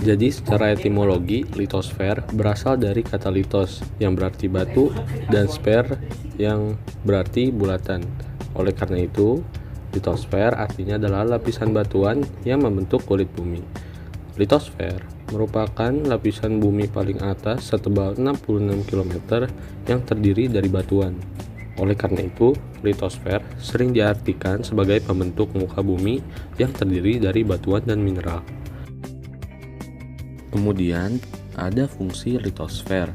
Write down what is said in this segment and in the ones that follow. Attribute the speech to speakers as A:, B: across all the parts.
A: Jadi secara etimologi, litosfer berasal dari kata litos yang berarti batu dan sfer yang berarti bulatan. Oleh karena itu, litosfer artinya adalah lapisan batuan yang membentuk kulit bumi. Litosfer merupakan lapisan bumi paling atas setebal 66 km yang terdiri dari batuan. Oleh karena itu, litosfer sering diartikan sebagai pembentuk muka bumi yang terdiri dari batuan dan mineral. Kemudian ada fungsi litosfer.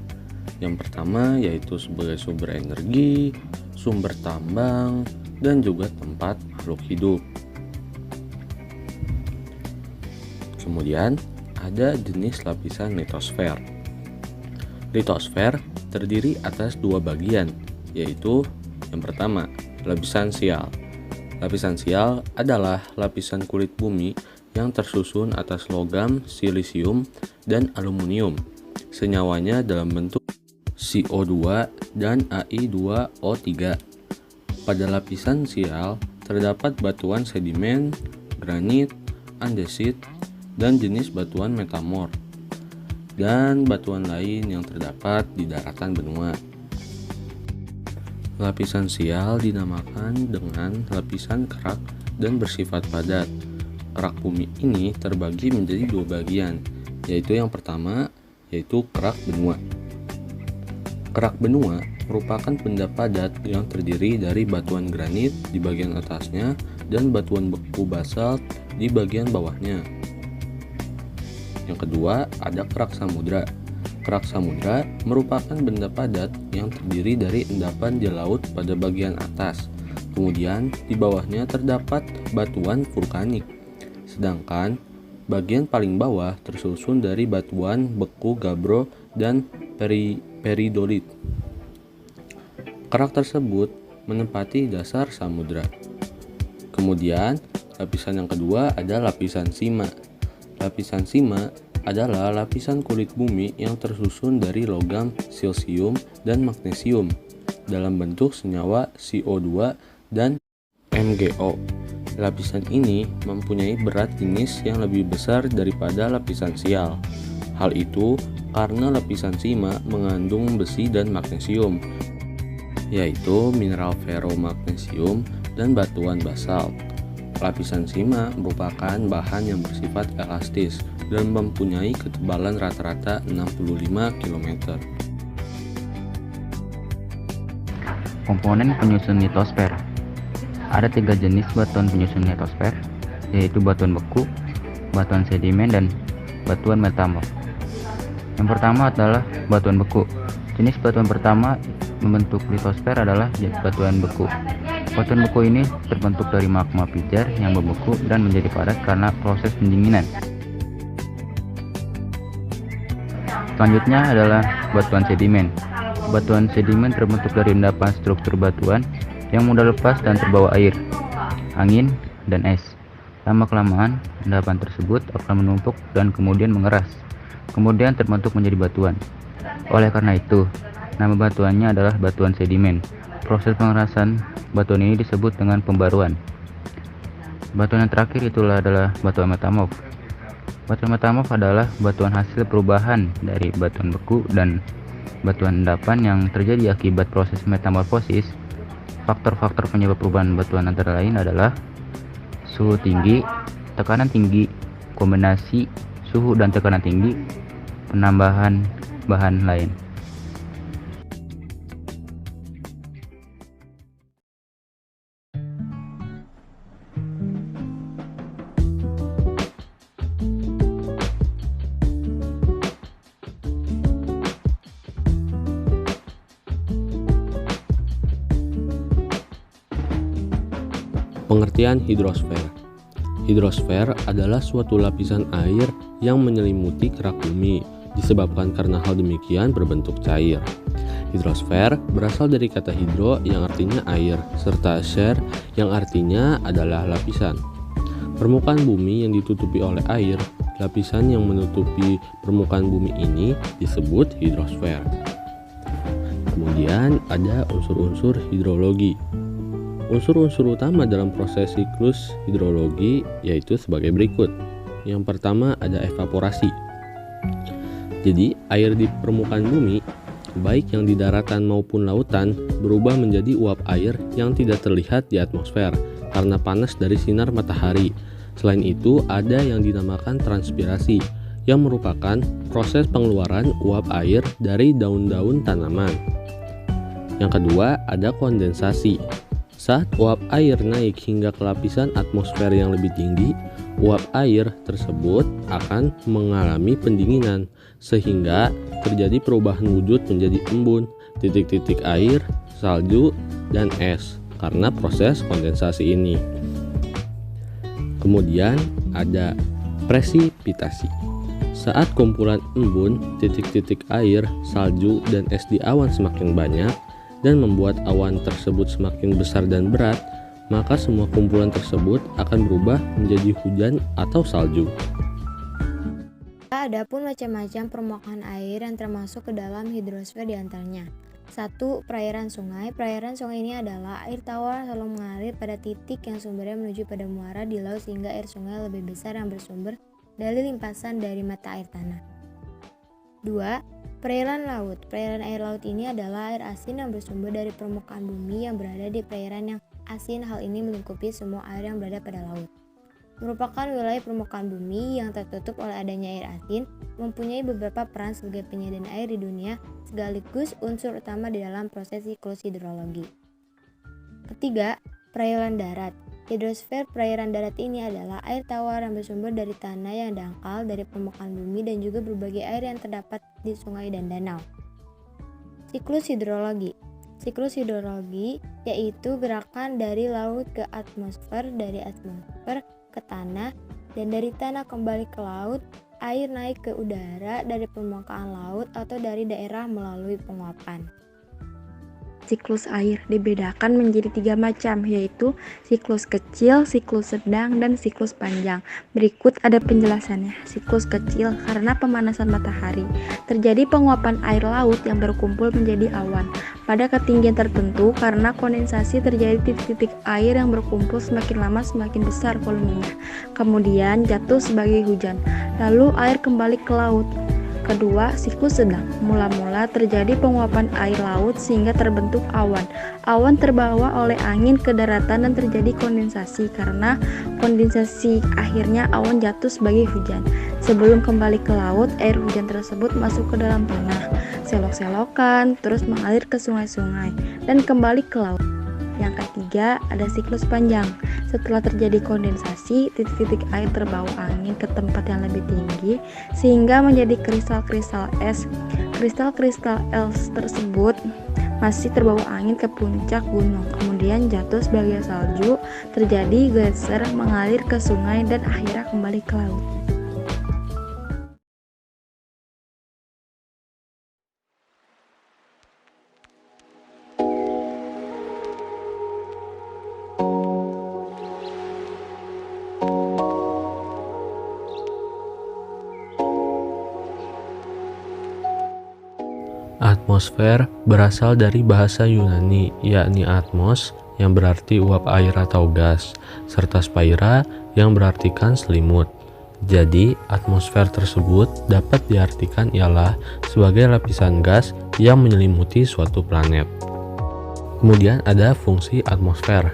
A: Yang pertama yaitu sebagai sumber energi, sumber tambang, dan juga tempat makhluk hidup. Kemudian ada jenis lapisan litosfer. Litosfer terdiri atas dua bagian, yaitu yang pertama lapisan sial. Lapisan sial adalah lapisan kulit bumi yang tersusun atas logam, silisium, dan aluminium. Senyawanya dalam bentuk CO2 dan Ai2O3. Pada lapisan sial terdapat batuan sedimen, granit, andesit, dan jenis batuan metamorf, dan batuan lain yang terdapat di daratan benua. Lapisan sial dinamakan dengan lapisan kerak dan bersifat padat. Kerak bumi ini terbagi menjadi dua bagian, yaitu yang pertama yaitu kerak benua. Kerak benua merupakan benda padat yang terdiri dari batuan granit di bagian atasnya dan batuan beku basalt di bagian bawahnya. Yang kedua ada kerak samudra. Kerak samudra merupakan benda padat yang terdiri dari endapan di laut pada bagian atas. Kemudian di bawahnya terdapat batuan vulkanik. Sedangkan bagian paling bawah tersusun dari batuan beku gabbro dan peridolit. Kerak tersebut menempati dasar samudra. Kemudian lapisan yang kedua ada lapisan sima. Lapisan sima adalah lapisan kulit bumi yang tersusun dari logam, silisium, dan magnesium dalam bentuk senyawa CO2 dan MgO. Lapisan ini mempunyai berat jenis yang lebih besar daripada lapisan sial. Hal itu karena lapisan sima mengandung besi dan magnesium, yaitu mineral ferromagnesium dan batuan basalt. Lapisan sima merupakan bahan yang bersifat elastis dan mempunyai ketebalan rata-rata 65 km.
B: Komponen penyusun litosfer. Ada 3 jenis batuan penyusun litosfer, yaitu batuan beku, batuan sedimen, dan batuan metamorf. Yang pertama adalah batuan beku. Jenis batuan pertama membentuk litosfer adalah batuan beku. Batuan beku ini terbentuk dari magma pijar yang membeku dan menjadi padat karena proses pendinginan. Selanjutnya adalah batuan sedimen. Batuan sedimen terbentuk dari endapan struktur batuan yang mudah lepas dan terbawa air, angin, dan es. Lama-kelamaan, endapan tersebut akan menumpuk dan kemudian mengeras, kemudian terbentuk menjadi batuan. Oleh karena itu, nama batuannya adalah batuan sedimen. Proses pengerasan batuan ini disebut dengan pembaruan. Batuan yang terakhir adalah batuan metamorf. Batuan metamorf adalah batuan hasil perubahan dari batuan beku dan batuan endapan yang terjadi akibat proses metamorfosis. Faktor-faktor penyebab perubahan batuan antara lain adalah suhu tinggi, tekanan tinggi, kombinasi suhu dan tekanan tinggi, penambahan bahan lain.
A: Pengertian hidrosfer. Hidrosfer adalah suatu lapisan air yang menyelimuti kerak bumi, disebabkan karena hal demikian berbentuk cair. Hidrosfer berasal dari kata hidro yang artinya air, serta sfer yang artinya adalah lapisan. Permukaan bumi yang ditutupi oleh air, lapisan yang menutupi permukaan bumi ini disebut hidrosfer. Kemudian ada unsur-unsur hidrologi. Unsur-unsur utama dalam proses siklus hidrologi yaitu sebagai berikut. Yang pertama ada evaporasi. Jadi air di permukaan bumi, baik yang di daratan maupun lautan, berubah menjadi uap air yang tidak terlihat di atmosfer karena panas dari sinar matahari. Selain itu ada yang dinamakan transpirasi, yang merupakan proses pengeluaran uap air dari daun-daun tanaman. Yang kedua ada kondensasi. Saat uap air naik hingga ke lapisan atmosfer yang lebih tinggi, uap air tersebut akan mengalami pendinginan, sehingga terjadi perubahan wujud menjadi embun, titik-titik air, salju, dan es karena proses kondensasi ini. Kemudian ada presipitasi. Saat kumpulan embun, titik-titik air, salju, dan es di awan semakin banyak, dan membuat awan tersebut semakin besar dan berat, maka semua kumpulan tersebut akan berubah menjadi hujan atau salju.
C: Adapun macam-macam permukaan air yang termasuk ke dalam hidrosfer diantaranya. 1. Perairan sungai. Perairan sungai ini adalah air tawar selalu mengalir pada titik yang sumbernya menuju pada muara di laut sehingga air sungai lebih besar yang bersumber dari limpasan dari mata air tanah. 2. Perairan laut. Perairan air laut ini adalah air asin yang bersumber dari permukaan bumi yang berada di perairan yang asin. Hal ini melingkupi semua air yang berada pada laut. Merupakan wilayah permukaan bumi yang tertutup oleh adanya air asin, mempunyai beberapa peran sebagai penyediaan air di dunia, sekaligus unsur utama di dalam proses siklus hidrologi. Ketiga, perairan darat. Hidrosfer perairan darat ini adalah air tawar yang bersumber dari tanah yang dangkal dari permukaan bumi dan juga berbagai air yang terdapat di sungai dan danau. Siklus hidrologi. Siklus hidrologi yaitu gerakan dari laut ke atmosfer, dari atmosfer ke tanah, dan dari tanah kembali ke laut, air naik ke udara dari permukaan laut atau dari daerah melalui penguapan.
D: Siklus air dibedakan menjadi 3 macam, yaitu siklus kecil, siklus sedang, dan siklus panjang. Berikut ada penjelasannya. Siklus kecil karena pemanasan matahari. Terjadi penguapan air laut yang berkumpul menjadi awan. Pada ketinggian tertentu karena kondensasi terjadi titik-titik air yang berkumpul semakin lama semakin besar volumenya. Kemudian jatuh sebagai hujan. Lalu air kembali ke laut. Kedua, siklus sedang. Mula-mula terjadi penguapan air laut sehingga terbentuk awan. Awan terbawa oleh angin ke daratan dan terjadi kondensasi. Karena kondensasi akhirnya awan jatuh sebagai hujan. Sebelum kembali ke laut, air hujan tersebut masuk ke dalam tanah, selok-selokan, terus mengalir ke sungai-sungai, dan kembali ke laut. Yang ketiga, ada siklus panjang. Setelah terjadi kondensasi, titik-titik air terbawa angin ke tempat yang lebih tinggi sehingga menjadi kristal-kristal es. Kristal-kristal es tersebut masih terbawa angin ke puncak gunung, kemudian jatuh sebagai salju, terjadi geyser, mengalir ke sungai, dan akhirnya kembali ke laut.
A: Atmosfer berasal dari bahasa Yunani, yakni atmos yang berarti uap air atau gas, serta spaira yang berartikan selimut. Jadi, atmosfer tersebut dapat diartikan ialah sebagai lapisan gas yang menyelimuti suatu planet. Kemudian ada fungsi atmosfer.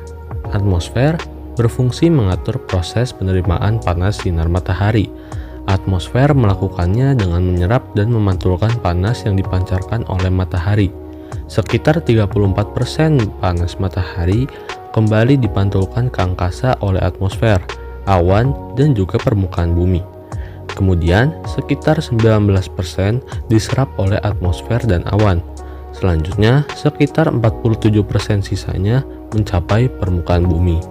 A: Atmosfer berfungsi mengatur proses penerimaan panas sinar matahari. Atmosfer melakukannya dengan menyerap dan memantulkan panas yang dipancarkan oleh matahari. Sekitar 34% panas matahari kembali dipantulkan ke angkasa oleh atmosfer, awan, dan juga permukaan bumi. Kemudian, sekitar 19% diserap oleh atmosfer dan awan. Selanjutnya, sekitar 47% sisanya mencapai permukaan bumi.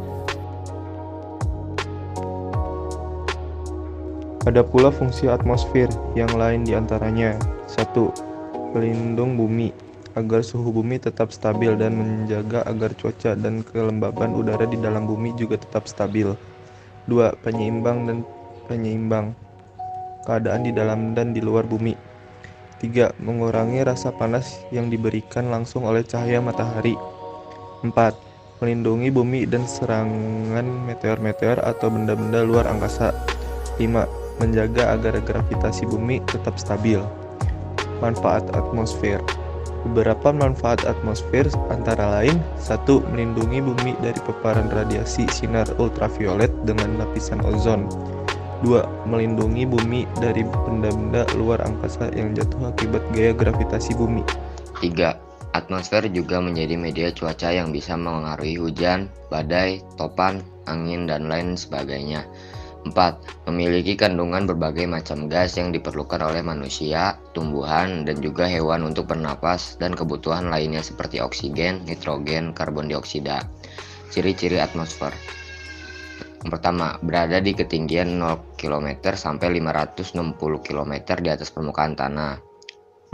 E: Ada pula fungsi atmosfer yang lain diantaranya. 1. Pelindung bumi, agar suhu bumi tetap stabil dan menjaga agar cuaca dan kelembaban udara di dalam bumi juga tetap stabil. 2. Penyeimbang keadaan di dalam dan di luar bumi. 3. Mengurangi rasa panas yang diberikan langsung oleh cahaya matahari. 4. Melindungi bumi dan serangan meteor-meteor atau benda-benda luar angkasa. 5. Menjaga agar gravitasi bumi tetap stabil. Manfaat atmosfer. Beberapa manfaat atmosfer antara lain: 1. Melindungi bumi dari paparan radiasi sinar ultraviolet dengan lapisan ozon. 2. Melindungi bumi dari benda-benda luar angkasa yang jatuh akibat gaya gravitasi bumi.
F: 3. Atmosfer juga menjadi media cuaca yang bisa mengaruhi hujan, badai, topan, angin, dan lain sebagainya. 4. Memiliki kandungan berbagai macam gas yang diperlukan oleh manusia, tumbuhan, dan juga hewan untuk bernapas dan kebutuhan lainnya seperti oksigen, nitrogen, karbon dioksida. Ciri-ciri atmosfer. Yang pertama, berada di ketinggian 0 km sampai 560 km di atas permukaan tanah.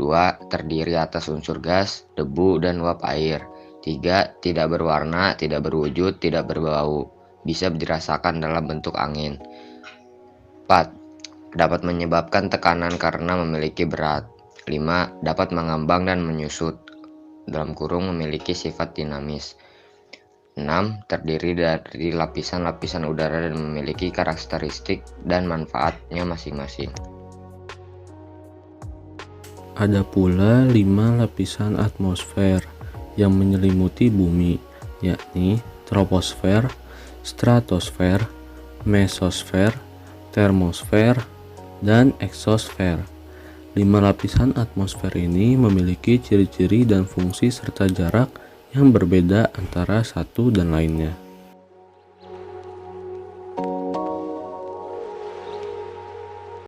F: 2. Terdiri atas unsur gas, debu, dan uap air. 3. Tidak berwarna, tidak berwujud, tidak berbau. Bisa dirasakan dalam bentuk angin. 4. Dapat menyebabkan tekanan karena memiliki berat. 5. Dapat mengambang dan menyusut, memiliki sifat dinamis. 6. Terdiri dari lapisan-lapisan udara dan memiliki karakteristik dan manfaatnya masing-masing.
A: Ada pula 5 lapisan atmosfer yang menyelimuti bumi, yakni troposfer, stratosfer, mesosfer, termosfer, dan eksosfer. 5 lapisan atmosfer ini memiliki ciri-ciri dan fungsi serta jarak yang berbeda antara satu dan lainnya.